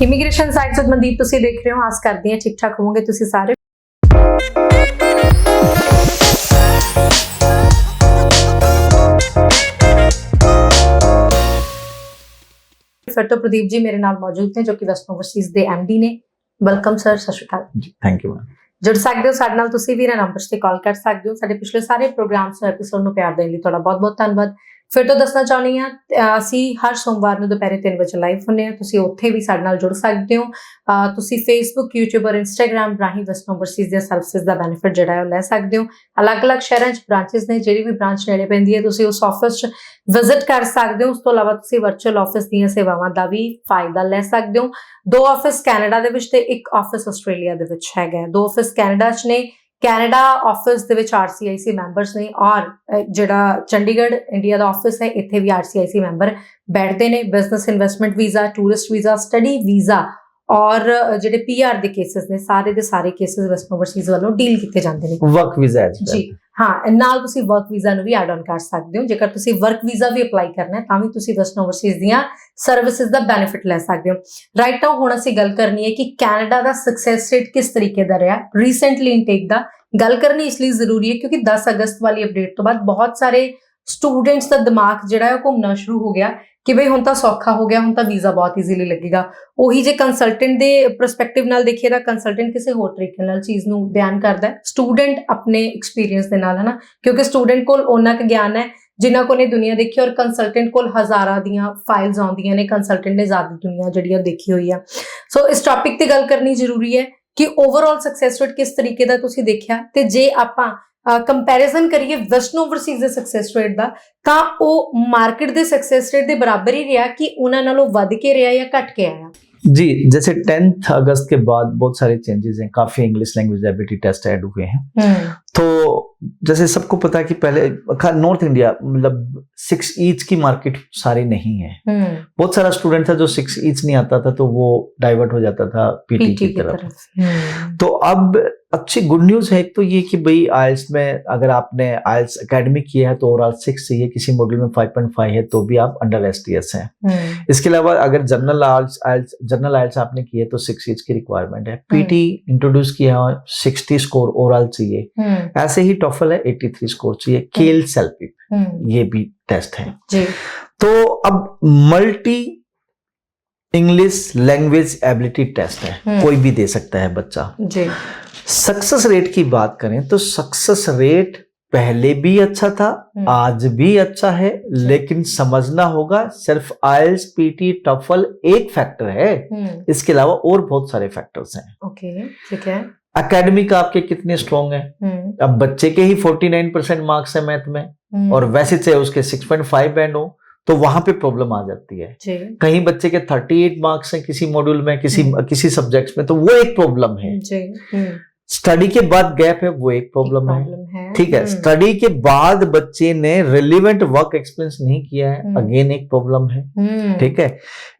Immigration site ਤੋਂ ਮਨਦੀਪ ਤੁਸੀਂ ਦੇਖ ਰਹੇ ਹੋ। ਆਸ ਕਰਦੀ ਹਾਂ ਠੀਕ ਠਾਕ ਹੋਵੋਗੇ ਤੁਸੀਂ ਸਾਰੇ। फिर तो प्रदीप जी मेरे नाल मौजूद ने जो कि वेस्ट ओवरसीज दे एमडी ने। वेलकम सर, सत श्री अकाल जी। Thank you. जुड़ सकते हो साडे नाल, तुसीं भी इन्हां नंबर्स ते कॉल कर सकते हो। साडे पिछले सारे प्रोग्राम्स नूं एपीसोड नूं प्यार देण लई तुहाडा बहुत बहुत धन्नवाद। फिर तो दसना चाहुंदी हां असीं हर सोमवार नूं दुपहरे 3 वजे लाइव हुंदे हां। तुसीं उत्थे भी साडे नाल जुड़ सकते हो। तुसीं फेसबुक, यूट्यूब और इंस्टाग्राम राहीं वेस्ट ओवरसीज दी सर्विसेज दा बेनिफिट जिहड़ा है ओह लै सकदे हो। अलग अलग शहरां च ब्रांचेस ने, जिहड़ी भी ब्रांच नेड़े पैंदी है तुसीं उस ऑफिस च विजिट कर सकते हो। उस तो इलावा तुसीं वर्चुअल ऑफिस दीयां सेवावां दा भी फायदा लै सकदे हो। 2 ऑफिस कैनेडा दे विच ते 1 ऑफिस आस्ट्रेलिया दे विच हैगा। 2 ऑफिस कैनेडा च ने। कैनेडा ऑफिस दे विच RCIC मैंबर्स ने और जिहड़ा चंडीगढ़ इंडिया दा ऑफिस है इत्थे भी RCIC मैंबर बैठते ने। Business investment visa, tourist visa, study visa और जिहड़े PR दे केसेस ने सारे दे सारे केसेस वेस्ट ओवरसीज वालों डील कीते जांदे ने। वर्क वीज़ा जी हाँ, नाल तुसीं वर्क वीज़ा नूं भी ऐड ऑन कर सकदे हो। जेकर तुसीं वर्क वीज़ा भी अप्लाई करना है तां भी तुसीं वेस्ट ओवरसीज दीयां सर्विसेज दा बेनिफिट लै सकदे हो। राइट नाउ हुण असीं गल करनी है कि कैनेडा दा सक्सैस रेट किस तरीके दा रहा रीसेंटली इनटेक दा। गल करनी इसलिए जरूरी है क्योंकि 10 अगस्त वाली अपडेट तो बाद बहुत सारे स्टूडेंट्स का दिमाग जिहड़ा है घूमना शुरू हो गया कि बई हुण तां सौखा हो गया, हुण तां वीज़ा बहुत ईजीली लगेगा। ਉਹੀ ਜੇ ਕੰਸਲਟੈਂਟ ਦੇ ਪਰਸਪੈਕਟਿਵ ਨਾਲ ਦੇਖੀਏ ਤਾਂ ਕੰਸਲਟੈਂਟ ਕਿਸੇ ਹੋਰ ਤਰੀਕੇ ਨਾਲ ਚੀਜ਼ ਨੂੰ ਬਿਆਨ ਕਰਦਾ ਹੈ, ਸਟੂਡੈਂਟ ਆਪਣੇ ਐਕਸਪੀਰੀਅੰਸ ਦੇ ਨਾਲ, ਹੈ ਨਾ, ਕਿਉਂਕਿ ਸਟੂਡੈਂਟ ਕੋਲ ਉਹਨਾਂ ਕੁ ਗਿਆਨ ਹੈ ਜਿਨ੍ਹਾਂ ਕੋਲ ਇਹ ਦੁਨੀਆ ਦੇਖੀ ਔਰ ਕੰਸਲਟੈਂਟ ਕੋਲ ਹਜ਼ਾਰਾਂ ਦੀਆਂ ਫਾਈਲਸ ਆਉਂਦੀਆਂ ਨੇ। ਕੰਸਲਟੈਂਟ ਨੇ ਜ਼ਿਆਦਾ ਦੁਨੀਆ ਜਿਹੜੀ ਉਹ ਦੇਖੀ ਹੋਈ ਆ। ਸੋ ਇਸ ਟੌਪਿਕ ਤੇ ਗੱਲ ਕਰਨੀ ਜ਼ਰੂਰੀ ਹੈ ਕਿ ਓਵਰਆਲ ਸਕਸੈਸ ਰੇਟ ਕਿਸ ਤਰੀਕੇ ਦਾ ਤੁਸੀਂ ਦੇਖਿਆ, ਤੇ ਜੇ ਆਪਾਂ ਕੰਪੈਰੀਜ਼ਨ ਕਰੀਏ ਵੈਸਟਰਨ ਓਵਰਸੀਜ਼ ਦੇ ਸਕਸੈਸ ਰੇਟ ਦਾ ਤਾਂ ਉਹ ਮਾਰਕੀਟ ਦੇ ਸਕਸੈਸ ਰੇਟ ਦੇ ਬਰਾਬਰ ਹੀ ਰਿਹਾ ਕਿ ਉਹਨਾਂ ਨਾਲੋਂ ਵੱਧ ਕੇ ਰਿਹਾ ਜਾਂ घट के आया? जी, जैसे 10th अगस्त के बाद बहुत सारे चेंजेस हैं, काफी English language ability test add हुए हैं। तो जैसे सबको पता है कि पहले नॉर्थ इंडिया मतलब 6 ईच की मार्केट सारी नहीं है। बहुत सारा स्टूडेंट था जो 6 ईच नहीं आता था तो वो डाइवर्ट हो जाता था PT की तरफ। तो अब अच्छी गुड न्यूज है एक तो ये कि भाई आइल्स में अगर आपने आइल्स एकेडमी किया है तो ओवरऑल 6 चाहिए, किसी मॉड्यूल में 5.5 है तो भी आप अंडर STS हैं। इसके अलावा अगर जनरल आइल्स आपने किए तो 6 ईच की रिक्वायरमेंट है। PT इंट्रोड्यूस किया है, 60 स्कोर ओवरऑल चाहिए। ऐसे ही टॉफल है, 83 स्कोर चाहिए। केल सेल्पिप ये भी टेस्ट है जी। तो अब multi English language ability test है, कोई भी दे सकता है बच्चा जी। सक्सेस रेट की बात करें तो सक्सेस रेट पहले भी अच्छा था, आज भी अच्छा है, लेकिन समझना होगा सिर्फ आइल्स PT टॉफल एक फैक्टर है, इसके अलावा और बहुत सारे फैक्टर्स हैं। ओके, ठीक है। एकेडमिक आपके कितने स्ट्रॉन्ग है, अब बच्चे के ही 49% मार्क्स है मैथ में और वैसे चाहे उसके 6.5 बैंड हो तो वहां पे प्रॉब्लम आ जाती है। कहीं बच्चे के 38 मार्क्स हैं किसी मॉड्यूल में, किसी सब्जेक्ट्स में, तो वो एक प्रॉब्लम है। स्टडी के बाद गैप है, वो एक प्रॉब्लम है। ठीक है, स्टडी के बाद बच्चे ने रिलेवेंट वर्क एक्सपीरियंस नहीं किया है, अगेन एक प्रॉब्लम है। ठीक है,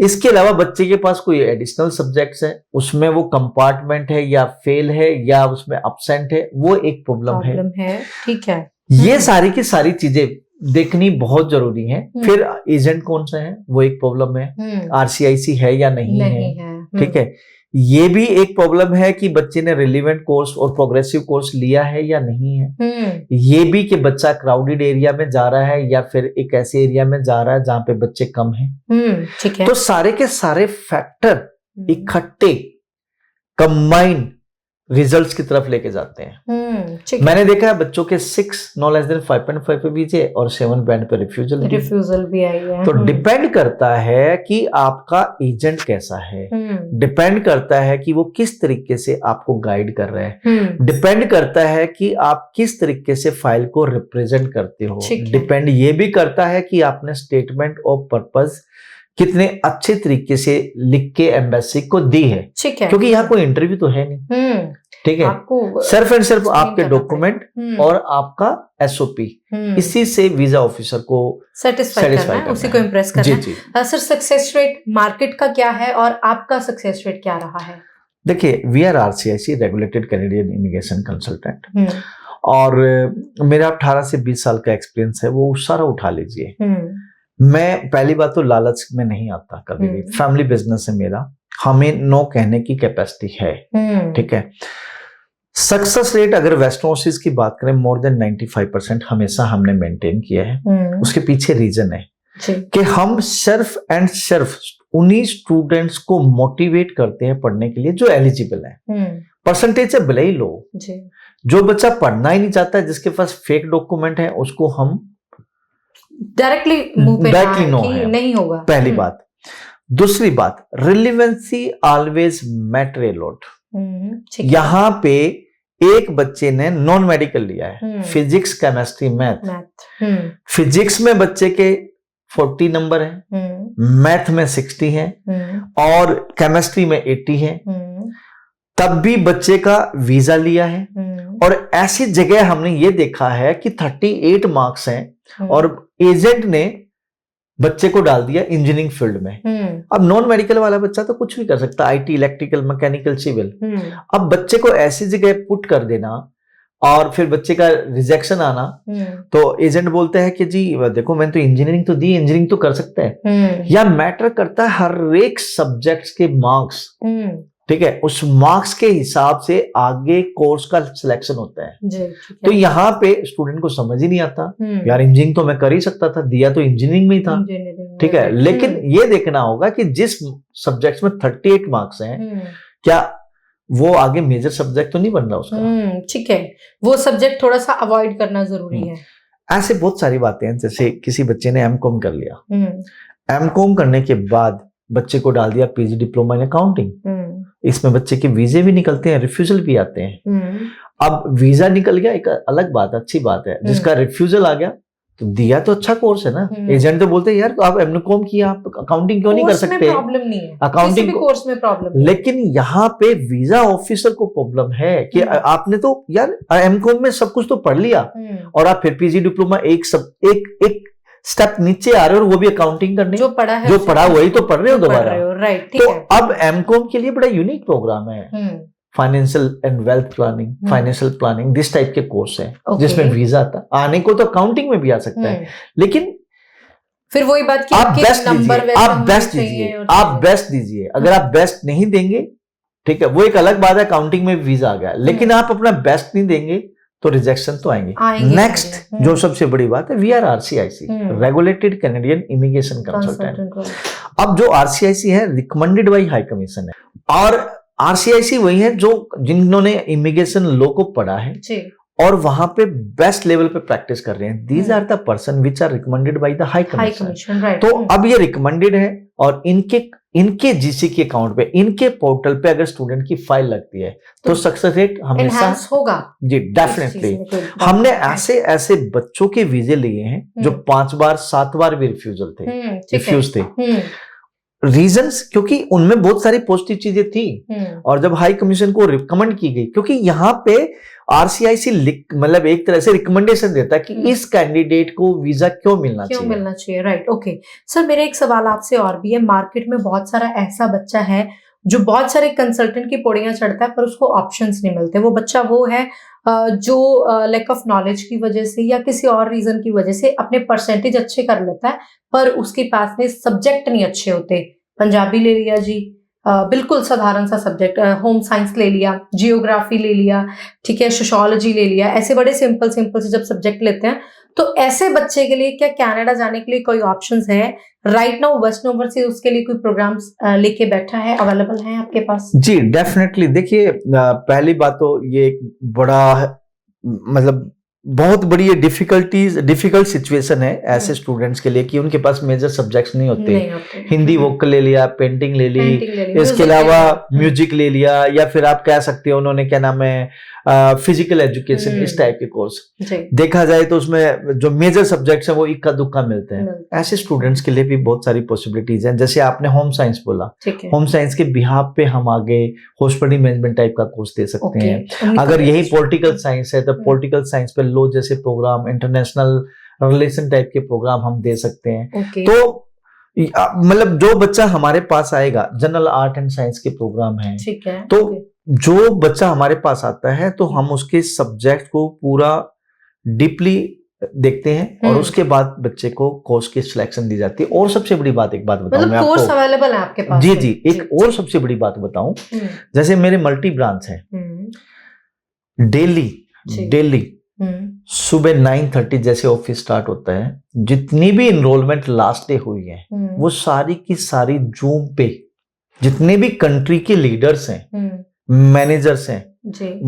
इसके अलावा बच्चे के पास कोई एडिशनल सब्जेक्ट्स है, उसमें वो कंपार्टमेंट है या फेल है या उसमें अपसेंट है, वो एक प्रॉब्लम है। ठीक है, ये सारी की सारी चीजें देखनी बहुत जरूरी है। फिर एजेंट कौन सा है, वो एक प्रॉब्लम है। RCIC है या नहीं है। ठीक है, ये भी एक प्रॉब्लम है कि बच्चे ने रिलेवेंट कोर्स और प्रोग्रेसिव कोर्स लिया है या नहीं है। ये भी कि बच्चा क्राउडेड एरिया में जा रहा है या फिर एक ऐसे एरिया में जा रहा है जहां पे बच्चे कम हैं। ठीक है, तो सारे के सारे फैक्टर इकट्ठे कंबाइन रिजल्ट्स की तरफ लेके जाते हैं। मैंने देखा है बच्चों के 6 नो लेस देन 5.5 पे बीजे और 7 बैंड पे रिफ्यूजल भी आई है। तो डिपेंड करता है कि आपका एजेंट कैसा है, डिपेंड करता है कि वो किस तरीके से आपको गाइड कर रहे हैं, डिपेंड करता है कि आप किस तरीके से फाइल को रिप्रेजेंट करते हो, डिपेंड ये भी करता है कि आपने स्टेटमेंट ऑफ पर्पस कितने अच्छे तरीके से लिख के एम्बेसी को दी है। क्योंकि यहाँ कोई इंटरव्यू तो है नहीं। ठीक है, सिर्फ एंड सिर्फ आपके डॉक्यूमेंट और आपका SOP, इसी से वीजा ऑफिसर को सेटिस्फाई करना है, उसी को इम्प्रेस करना है। सर, सक्सेस रेट मार्केट का क्या है और आपका सक्सेस रेट क्या रहा है? देखिए, we are RCIC regulated Canadian immigration consultant और मेरा 18 से 20 साल का एक्सपीरियंस है, वो सारा उठा लीजिए। मैं पहली बात तो लालच में नहीं आता कभी भी, फैमिली बिजनेस है मेरा, हमें नो कहने की कैपेसिटी है, ठीक है। सक्सेस रेट अगर वेस्टर्न ओवरसीज की बात करें मोर देन 95% हमेशा हमने मेंटेन किया है। उसके पीछे रीजन है कि हम सिर्फ एंड सिर्फ उन्हीं स्टूडेंट्स को मोटिवेट करते हैं पढ़ने के लिए जो एलिजिबल है। परसेंटेज से भले ही लो, जो बच्चा पढ़ना ही नहीं चाहता, जिसके पास फेक डॉक्यूमेंट है, उसको हम डायरेक्टली नो है, नहीं होगा। पहली बात। दूसरी बात, relevancy always matter a lot. यहां पे एक बच्चे ने नॉन मेडिकल लिया है, फिजिक्स, केमिस्ट्री, मैथ। फिजिक्स में बच्चे के 40 नंबर है, मैथ में 60 है और केमिस्ट्री में 80 है, तब भी बच्चे का वीजा लिया है। और ऐसी जगह हमने ये देखा है कि 38 मार्क्स हैं और एजेंट ने बच्चे को डाल दिया इंजीनियरिंग फील्ड में। अब नॉन मेडिकल वाला बच्चा तो कुछ भी कर सकता है, आईटी, इलेक्ट्रिकल, मैकेनिकल, सिविल। अब बच्चे को ऐसी जगह पुट कर देना और फिर बच्चे का रिजेक्शन आना, तो एजेंट बोलते हैं कि जी देखो मैंने तो इंजीनियरिंग तो दी, इंजीनियरिंग तो कर सकते हैं। या मैटर करता है हर एक सब्जेक्ट्स के मार्क्स, ठीक है, उस मार्क्स के हिसाब से आगे कोर्स का सिलेक्शन होता है। तो यहाँ पे स्टूडेंट को समझ ही नहीं आता, यार इंजीनियरिंग तो मैं कर ही सकता था, दिया तो इंजीनियरिंग में ही था, ठीक है। लेकिन ये देखना होगा कि जिस सब्जेक्ट्स में 38 मार्क्स हैं, क्या वो आगे मेजर सब्जेक्ट तो नहीं बन रहा उसका, ठीक है, वो सब्जेक्ट थोड़ा सा अवॉइड करना जरूरी है। ऐसे बहुत सारी बातें हैं। जैसे किसी बच्चे ने एमकॉम कर लिया, एमकॉम करने के बाद बच्चे को डाल दिया पीजी डिप्लोमा इन अकाउंटिंग, इसमें बच्चे के वीजे भी निकलते हैं, रिफ्यूजल भी आते हैं। अब वीजा निकल गया एक अलग बात, अच्छी बात है। जिसका रिफ्यूजल आ गया तो दिया तो अच्छा कोर्स है ना, एजेंट तो बोलते हैं यार तो आप एमकॉम किया, आप अकाउंटिंग क्यों नहीं कर सकते, प्रॉब्लम नहीं है अकाउंटिंग कोर्स में प्रॉब्लम। लेकिन यहाँ पे वीजा ऑफिसर को प्रॉब्लम है कि आपने तो यार एमकॉम में सब कुछ तो पढ़ लिया और आप फिर पीजी डिप्लोमा एक स्टेप नीचे आ रहे हो, और वो भी अकाउंटिंग करने, जो पढ़ा वही तो पढ़ रहे हो दोबारा, राइट। तो अब एमकॉम के लिए बड़ा यूनिक प्रोग्राम है, financial and wealth planning, financial planning, this type के कोर्स है जिसमें वीजा था। आने को तो अकाउंटिंग में भी आ सकता है, लेकिन फिर वही बात कि आप बेस्ट दीजिए, आप बेस्ट दीजिए। अगर आप बेस्ट नहीं देंगे, ठीक है, वो एक अलग बात है, अकाउंटिंग में वीजा आ गया, लेकिन आप अपना बेस्ट नहीं देंगे तो रिजेक्शन तो आएंगे। नेक्स्ट जो सबसे बड़ी बात है, we are RCIC, regulated Canadian immigration consultant. अब जो RCIC है रिकमेंडेड बाई हाई कमीशन है, और RCIC वही है जो जिन्होंने इमिग्रेशन लॉ को पढ़ा है और वहां पे बेस्ट लेवल पे प्रैक्टिस कर रहे हैं। These are the person which are recommended by the high commission. तो अब ये रिकमेंडेड है और इनके जीसी के अकाउंट पे, इनके पोर्टल पे अगर स्टूडेंट की फाइल लगती है तो सक्सेस रेट हमेशा होगा जी, डेफिनेटली। हमने ऐसे बच्चों के वीजे लिए हैं जो 5 बार 7 बार भी रिफ्यूज थे। रीजंस, क्योंकि उनमें बहुत सारी पॉजिटिव चीजें थी और जब हाई कमीशन को रिकमेंड की गई, क्योंकि यहाँ पे RCIC मतलब एक तरह से रिकमेंडेशन देता है कि इस कैंडिडेट को वीजा क्यों मिलना चाहिए। Right, okay sir. मेरा एक सवाल आपसे और भी है, मार्केट में बहुत सारा ऐसा बच्चा है जो बहुत सारे कंसल्टेंट की पौड़ियां चढ़ता है पर उसको ऑप्शंस नहीं मिलते। वो बच्चा वो है जो लैक ऑफ नॉलेज की वजह से या किसी और रीजन की वजह से अपने परसेंटेज अच्छे कर लेता है पर उसके पास में सब्जेक्ट नहीं अच्छे होते। पंजाबी ले लिया जी, बिल्कुल साधारण सा सब्जेक्ट, होम साइंस ले लिया, जियोग्राफी ले लिया, ठीक है, सोशियोलॉजी ले लिया, ऐसे बड़े सिंपल से जब सब्जेक्ट लेते हैं तो ऐसे बच्चे के लिए क्या कनाडा जाने के लिए कोई ऑप्शंस है राइट नाउ? वेस्टर्न ओवरसीज उसके लिए कोई प्रोग्राम्स लेके बैठा है, अवेलेबल है आपके पास? जी डेफिनेटली। देखिए पहली बात तो ये एक बड़ा मतलब बहुत बड़ी डिफिकल्ट सिचुएशन है ऐसे स्टूडेंट्स के लिए कि उनके पास मेजर सब्जेक्ट्स नहीं होते। हिंदी वोकल ले लिया, पेंटिंग ले ली, इसके अलावा म्यूजिक ले लिया, या फिर आप कह सकते हो उन्होंने क्या नाम है फिजिकल एजुकेशन, इस टाइप के कोर्स। देखा जाए तो उसमें जो मेजर सब्जेक्ट्स हैं वो इक्का दुक्का मिलते हैं। ऐसे स्टूडेंट्स के लिए भी बहुत सारी पॉसिबिलिटीज हैं। जैसे आपने होम साइंस बोला, होम साइंस के बिहाफ पे हम आगे हॉस्पिटल मैनेजमेंट टाइप का कोर्स दे सकते हैं। अगर यही पॉलिटिकल साइंस है तो पॉलिटिकल साइंस पे लॉ जैसे प्रोग्राम, इंटरनेशनल रिलेशन टाइप के प्रोग्राम हम दे सकते हैं। तो मतलब जो बच्चा हमारे पास आएगा, जनरल आर्ट एंड साइंस के प्रोग्राम हैं, तो जो बच्चा हमारे पास आता है तो हम उसके सब्जेक्ट को पूरा डीपली देखते हैं और उसके बाद बच्चे को कोर्स की सिलेक्शन दी जाती है। और सबसे बड़ी बात, एक बात बताऊं मतलब मैं कोर्स आपको, अवेलेबल है आपके पास? जी जी, एक और सबसे बड़ी बात बताऊं, जैसे मेरे मल्टी ब्रांच है, डेली सुबह 9:30 जैसे ऑफिस स्टार्ट होता है, जितनी भी इनरोलमेंट लास्ट डे हुई है वो सारी की सारी जूम पे, जितने भी कंट्री के लीडर्स हैं, मैनेजर्स हैं,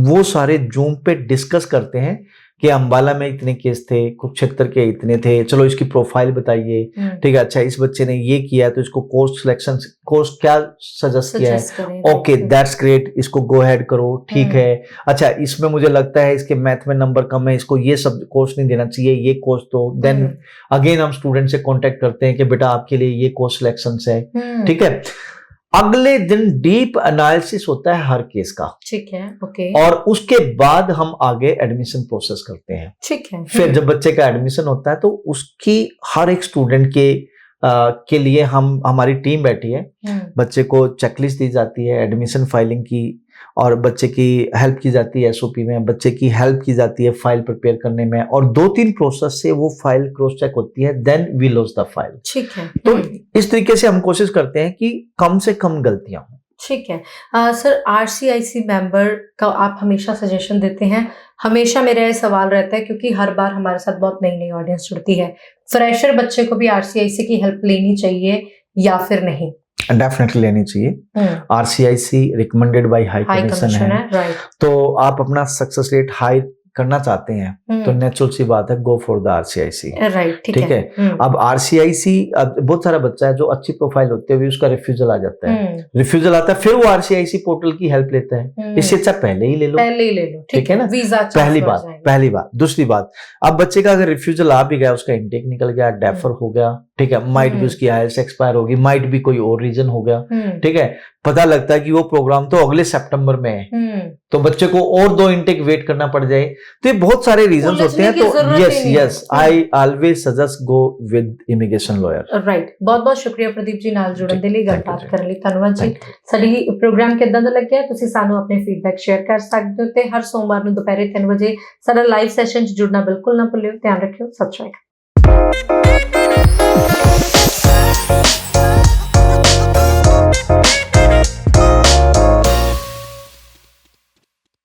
वो सारे जूम पे डिस्कस करते हैं कि अंबाला में इतने केस थे, कुरुक्षेत्र के इतने थे, चलो इसकी प्रोफाइल बताइए, ठीक है, अच्छा इस बच्चे ने ये किया तो इसको कोर्स सिलेक्शन, कोर्स क्या सजेस्ट किया है, ओके दैट्स ग्रेट, इसको गो अहेड करो, ठीक है, अच्छा इसमें मुझे लगता है इसके मैथ में नंबर कम है, इसको ये सब कोर्स नहीं देना चाहिए, ये कोर्स तो देन अगेन हम स्टूडेंट से कांटेक्ट करते हैं कि बेटा आपके लिए ये कोर्स सिलेक्शन है, ठीक है। अगले दिन डीप एनालिसिस होता है हर केस का, ठीक है, ओके, और उसके बाद हम आगे एडमिशन प्रोसेस करते हैं, ठीक है। फिर जब बच्चे का एडमिशन होता है तो उसकी हर एक स्टूडेंट के लिए हमारी टीम बैठी है, बच्चे को चेकलिस्ट दी जाती है एडमिशन फाइलिंग की, और बच्चे की हेल्प की जाती है एसओपी में, बच्चे की हेल्प की जाती है फाइल प्रिपेयर करने में, और 2-3 प्रोसेस से वो फाइल क्रॉस चेक होती है, then we launch the file, ठीक है। तो इस तरीके से हम कोशिश करते हैं कि कम से कम गलतियां हों, ठीक है। सर, आरसीआईसी मेंबर का आप हमेशा सजेशन देते हैं, हमेशा मेरा ये सवाल रहता है क्योंकि हर बार हमारे साथ बहुत नई नई ऑडियंस जुड़ती है, फ्रेशर बच्चे को भी आरसीआईसी की हेल्प लेनी चाहिए या फिर नहीं? डेफिनेटली लेनी चाहिए। आरसीआईसी रिकमेंडेड बाय हाई कमीशन है, तो आप अपना सक्सेस रेट हाई करना चाहते हैं तो नेचुरल सी बात है, गो फॉर द आरसीआईसी, राइट, ठीक है। अब आरसीआईसी, बहुत सारा बच्चा है जो अच्छी प्रोफाइल होते हुए उसका रिफ्यूजल आ जाता है, रिफ्यूजल आता है, फिर वो आरसीआईसी पोर्टल की हेल्प लेता है, इससे अच्छा पहले ही ले लो, ठीक है ना, पहली बात। दूसरी बात, अब बच्चे का अगर रिफ्यूजल आ भी गया, उसका इंटेक निकल गया, डेफर हो गया, ठीक है, माइट भी उसकी आईएलटीएस एक्सपायर होगी, माइट भी कोई और रीजन हो गया, ठीक है, पता लगता है कि वो प्रोग्राम तो अगले सितंबर में है, तो बच्चे को और 2 इंटेक वेट करना पड़ जाए, तो ये बहुत सारे रीजंस होते हैं, तो yes I always suggest go with immigration lawyer, right. बहुत बहुत शुक्रिया प्रदीप जी, नाल जुड़न दे ਲਈ ਗੱਲਬਾਤ ਕਰਨ ਲਈ ਧੰਨਵਾਦ ਜੀ। ਸਾਡੀ ਪ੍ਰੋਗਰਾਮ ਕਿੱਦਾਂ ਦਾ ਲੱਗਿਆ ਤੁਸੀਂ ਸਾਨੂੰ ਆਪਣੇ ਫੀਡਬੈਕ ਸ਼ੇਅਰ ਕਰ ਸਕਦੇ ਹੋ, ਤੇ ਹਰ ਸੋਮਵਾਰ ਨੂੰ ਦੁਪਹਿਰੇ 3 ਵਜੇ ਸਾਡਾ ਲਾਈਵ ਸੈਸ਼ਨ 'ਚ ਜੁੜਨਾ ਬਿਲਕੁਲ ਨਾ ਭੁੱਲਿਓ। ਧਿਆਨ ਰੱਖਿਓ, ਸਤਿ ਸ਼੍ਰੀ ਅਕਾਲ।